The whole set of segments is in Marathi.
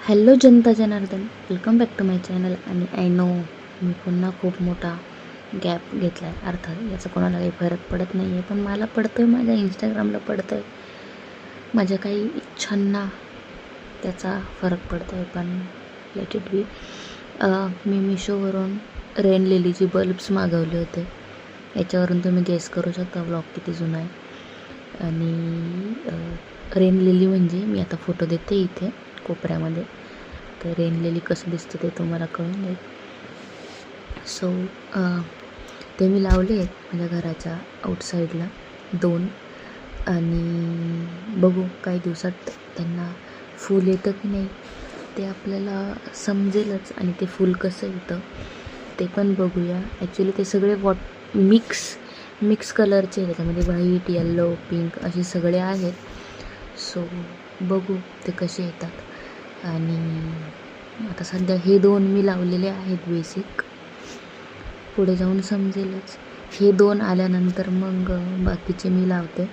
हॅलो जनता जनार्दन, welcome back to my channel. आणि आय नो मी पुन्हा खूप मोठा गॅप घेतला आहे. अर्थात याचा कोणाला काही फरक पडत नाही आहे, पण मला पडतो आहे, माझ्या इंस्टाग्रामला पडतो आहे, माझ्या काही इच्छांना त्याचा फरक पडतो आहे. पण लेट इट बी. मी मिशोवरून रेन लिलीचे बल्ब्स मागवले होते. याच्यावरून तुम्ही गेस करू शकता ब्लॉग किती जुना आहे. आणि रेन लिली म्हणजे मी आता फोटो देते इथे कोपऱ्यामध्ये, तर रेन लिली कसं दिसतं ते तुम्हाला कळून जाईल. सो ते मी लावले आहेत माझ्या घराच्या आउटसाईडला 2. आणि बघू काही दिवसात त्यांना फूल येतं की नाही ते आपल्याला समजेलच. आणि ते फूल कसं येतं ते पण बघूया. ॲक्च्युली ते सगळे मिक्स कलरचे आहेत, त्याच्यामध्ये व्हाईट, येल्लो, पिंक असे सगळे आहेत. सो बघू ते कसे येतात. आणि आता सध्या हे 2 मी लावलेले आहेत बेसिक, पुढे जाऊन समजेलच. हे 2 आल्यानंतर मग बाकीचे मी लावते,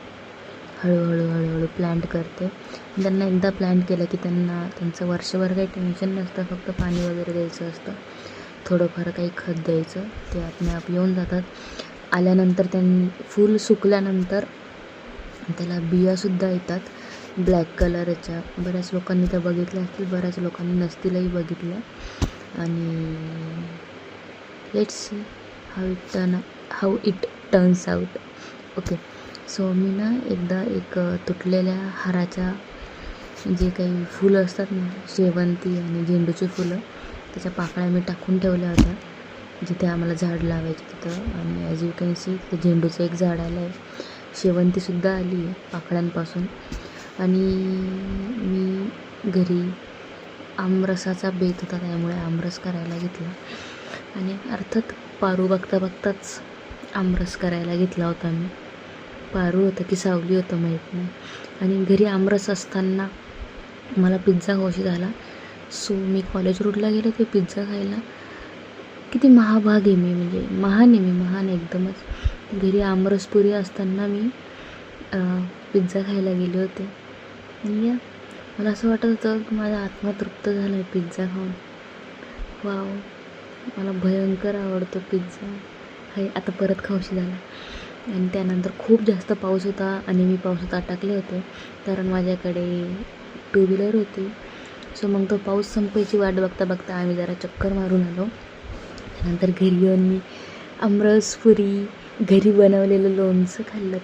हळूहळू प्लांट करते. त्यांना एकदा प्लांट केलं की त्यांचं वर्षभर काही टेन्शन नसतं, फक्त पाणी वगैरे द्यायचं असतं, थोडंफार काही खत द्यायचं, ते आप येऊन जातात. आल्यानंतर फूल सुकल्यानंतर त्याला बियासुद्धा येतात ब्लॅक कलरच्या. बऱ्याच लोकांनी त्या बघितल्या असतील, बऱ्याच लोकांनी नसतीलही बघितल्या. आणि let's see how it turns out. Okay. So मी ना एकदा एक तुटलेल्या हाराच्या जे काही फुलं असतात ना, शेवंती आणि झेंडूची फुलं, त्याच्या पाकळ्या मी टाकून ठेवल्या होत्या जिथे आम्हाला झाड लावायचे तिथं. आणि ॲज यू कॅन सी ते झेंडूचं एक झाड आलं आहे, शेवंतीसुद्धा आली आहे पाकळ्यांपासून. आणि मी घरी आमरसाचा बेत होता, त्यामुळे आमरस करायला घेतला. आणि अर्थात पारू बघताच आमरस करायला घेतला होता मी. पारू होतं की सावली होतं माहीत नाही. आणि घरी आमरस असताना मला पिझ्झा खाऊशी झाला. सो मी कॉलेज रोडला गेले ते पिझ्झा खायला. किती महाभाग आहे मी, म्हणजे महान एकदमच. घरी आमरसपुरी असताना मी पिझ्झा खायला गेले होते. आणि मला असं वाटत होतं की माझा आत्मा तृप्त झाला आहे पिझ्झा खाऊन. वाव, मला भयंकर आवडतो पिझ्झा. हाय, आता परत खाऊशी झाला. आणि त्यानंतर खूप जास्त पाऊस होता आणि मी पावसात अटकले होते, कारण माझ्याकडे 2 व्हीलर होती. सो मग तो पाऊस संपायची वाट बघता आम्ही जरा चक्कर मारून आलो. त्यानंतर घरी येऊन मी आमरस पुरी, घरी बनवलेलं लोणचं खाल्लं.